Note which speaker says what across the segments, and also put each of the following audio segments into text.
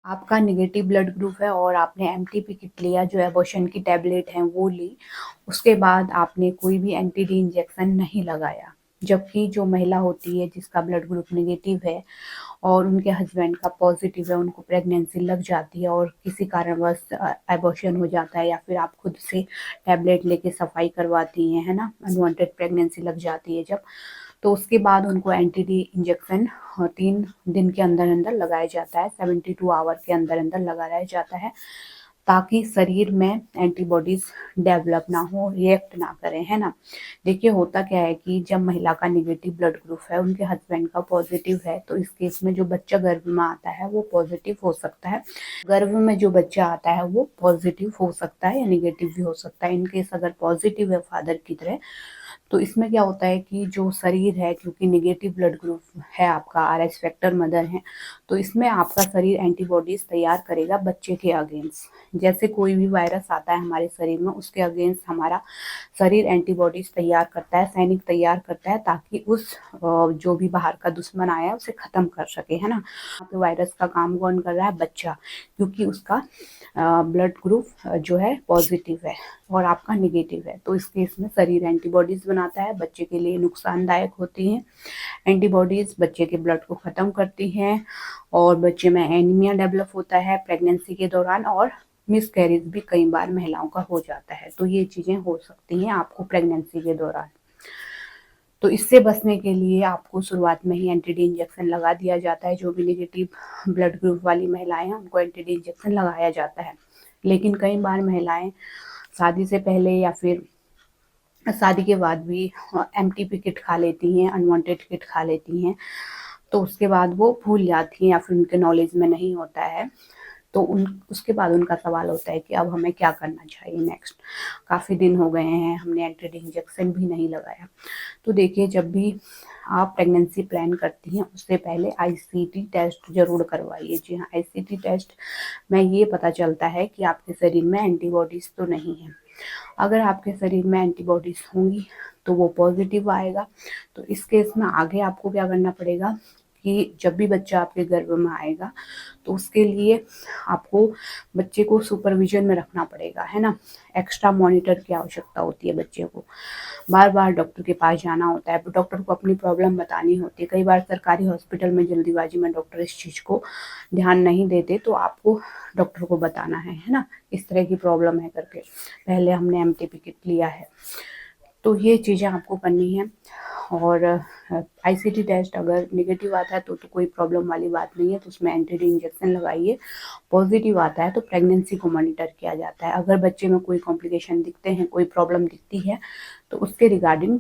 Speaker 1: आपका negative blood group है और आपने एमटीपी किट लिया, जो एबॉर्शन की टैबलेट है वो ली, उसके बाद आपने कोई भी एंटी-डी इंजेक्शन नहीं लगाया। जबकि जो महिला होती है जिसका ब्लड ग्रुप नेगेटिव है और उनके हस्बैंड का पॉजिटिव है, उनको प्रेगनेंसी लग जाती है और किसी कारणवश एबॉर्शन हो जाता है, या फिर आप खुद से टैबलेट लेके सफाई करवाती हैं, है ना, अनवांटेड प्रेगनेंसी लग जाती है जब, तो उसके बाद उनको एंटी-डी इंजेक्शन 3 दिन के अंदर अंदर लगाया जाता है, 72 आवर के अंदर अंदर लगाया जाता है, ताकि शरीर में एंटीबॉडीज डेवलप ना हो, रिएक्ट ना करें, है ना। देखिए होता क्या है कि जब महिला का नेगेटिव ब्लड ग्रुप है, उनके हस्बैंड का पॉजिटिव है, तो इस केस में जो बच्चा गर्भ में आता है वो पॉजिटिव हो सकता है। गर्भ में जो बच्चा आता है वो पॉजिटिव हो सकता है या नेगेटिव भी हो सकता है। इन केस अगर पॉजिटिव है फादर की तरह, तो इसमें क्या होता है कि जो शरीर है, क्योंकि नेगेटिव ब्लड ग्रुप है आपका, आरएच फैक्टर मदर है, तो इसमें आपका शरीर एंटीबॉडीज तैयार करेगा बच्चे के अगेंस्ट। जैसे कोई भी वायरस आता है हमारे शरीर में, उसके अगेंस्ट हमारा शरीर एंटीबॉडीज तैयार करता है, सैनिक तैयार करता है, ताकि उस जो भी बाहर का दुश्मन आया है उसे खत्म कर सके, है ना। यहाँ पे वायरस का काम कौन कर रहा है? बच्चा, क्योंकि उसका ब्लड ग्रुप जो है पॉजिटिव है और आपका नेगेटिव है, तो इस केस में शरीर एंटीबॉडीज बनाता है, बच्चे के लिए नुकसानदायक होती हैं। एंटीबॉडीज बच्चे के ब्लड को खत्म करती हैं और बच्चे में एनीमिया डेवलप होता है प्रेगनेंसी के दौरान, और मिसकैरेज भी कई बार महिलाओं का हो जाता है। तो ये चीजें हो सकती हैं आपको प्रेगनेंसी के दौरान। तो इससे बचने के लिए आपको शुरुआत में ही एंटी-डी इंजेक्शन लगा दिया जाता है। जो भी नेगेटिव ब्लड ग्रुप वाली महिलाएं हैं उनको एंटी-डी इंजेक्शन लगाया जाता है। लेकिन कई बार महिलाएं शादी से पहले या फिर शादी के बाद भी एमटीपी किट खा लेती हैं, अनवांटेड किट खा लेती हैं, तो उसके बाद वो भूल जाती हैं या फिर उनके नॉलेज में नहीं होता है, तो उसके बाद उनका सवाल होता है कि अब हमें क्या करना चाहिए नेक्स्ट। काफ़ी दिन हो गए हैं, हमने एंटी-डी इंजेक्शन भी नहीं लगाया। तो देखिए, जब भी आप प्रेगनेंसी प्लान करती हैं उससे पहले आईसीटी टेस्ट ज़रूर करवाइए। जी हाँ, आईसीटी टेस्ट में ये पता चलता है कि आपके शरीर में एंटीबॉडीज़ तो नहीं है। अगर आपके शरीर में एंटीबॉडीज़ होंगी तो वो पॉजिटिव आएगा। तो इस केस में आगे आपको क्या करना पड़ेगा कि जब भी बच्चा आपके गर्भ में आएगा तो उसके लिए आपको बच्चे को सुपरविजन में रखना पड़ेगा, है ना। एक्स्ट्रा मॉनिटर की आवश्यकता होती है बच्चे को। बार बार डॉक्टर के पास जाना होता है, डॉक्टर को अपनी प्रॉब्लम बतानी होती है। कई बार सरकारी हॉस्पिटल में जल्दीबाजी में डॉक्टर इस चीज़ को ध्यान नहीं देते, तो आपको डॉक्टर को बताना है ना, इस तरह की प्रॉब्लम है करके, पहले हमने एमटीपी किट लिया है। तो ये चीज़ें आपको करनी है। और आईसीटी टेस्ट अगर नेगेटिव आता है तो कोई प्रॉब्लम वाली बात नहीं है, तो उसमें एंटी-डी इंजेक्शन लगाइए। पॉजिटिव आता है तो प्रेगनेंसी को मॉनिटर किया जाता है। अगर बच्चे में कोई कॉम्प्लिकेशन दिखते हैं, कोई प्रॉब्लम दिखती है, तो उसके रिगार्डिंग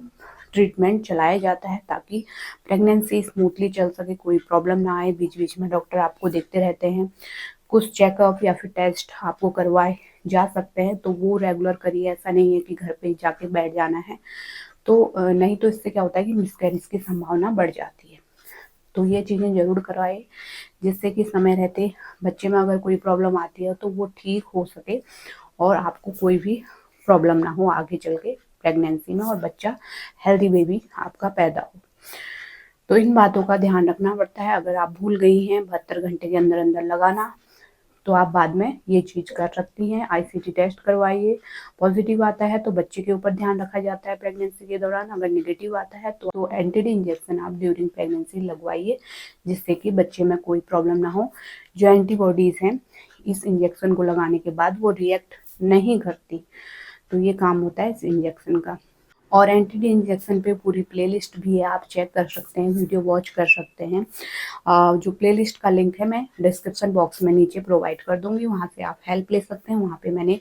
Speaker 1: ट्रीटमेंट चलाया जाता है, ताकि प्रेगनेंसी स्मूथली चल सके, कोई प्रॉब्लम ना आए। बीच बीच में डॉक्टर आपको देखते रहते हैं। कुछ चेकअप या फिर टेस्ट आपको करवाए जा सकते हैं, तो वो रेगुलर करिए। ऐसा नहीं है कि घर पे जाके बैठ जाना है, तो नहीं तो इससे क्या होता है कि मिसकैरेज की संभावना बढ़ जाती है। तो ये चीज़ें ज़रूर करवाएं, जिससे कि समय रहते बच्चे में अगर कोई प्रॉब्लम आती है तो वो ठीक हो सके और आपको कोई भी प्रॉब्लम ना हो आगे चल के प्रेगनेंसी में, और बच्चा हेल्दी बेबी आपका पैदा हो। तो इन बातों का ध्यान रखना पड़ता है। अगर आप भूल गई हैं 72 घंटे के अंदर अंदर लगाना, तो आप बाद में ये चीज़ कर सकती हैं। आईसीटी टेस्ट करवाइए। पॉजिटिव आता है तो बच्चे के ऊपर ध्यान रखा जाता है प्रेगनेंसी के दौरान। अगर नेगेटिव आता है तो एंटी-डी इंजेक्शन आप ड्यूरिंग प्रेगनेंसी लगवाइए, जिससे कि बच्चे में कोई प्रॉब्लम ना हो। जो एंटीबॉडीज़ हैं, इस इंजेक्शन को लगाने के बाद वो रिएक्ट नहीं करती, तो ये काम होता है इस इंजेक्शन का। और एंटी-डी इंजेक्शन पे पूरी प्लेलिस्ट भी है, आप चेक कर सकते हैं, वीडियो वॉच कर सकते हैं। जो प्लेलिस्ट का लिंक है मैं डिस्क्रिप्शन बॉक्स में नीचे प्रोवाइड कर दूंगी, वहाँ से आप हेल्प ले सकते हैं। वहाँ पे मैंने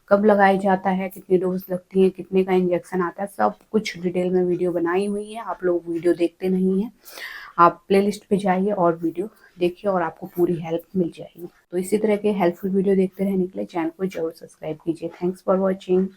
Speaker 1: कब लगाया जाता है, कितनी डोज लगती है, कितने का इंजेक्शन आता है, सब कुछ डिटेल में वीडियो बनाई हुई है। आप लोग वीडियो देखते नहीं हैं, आप प्लेलिस्ट पे जाइए और वीडियो देखिए और आपको पूरी हेल्प मिल जाएगी। तो इसी तरह के हेल्पफुल वीडियो देखते रहने के लिए चैनल को जरूर सब्सक्राइब कीजिए। Thanks for watching.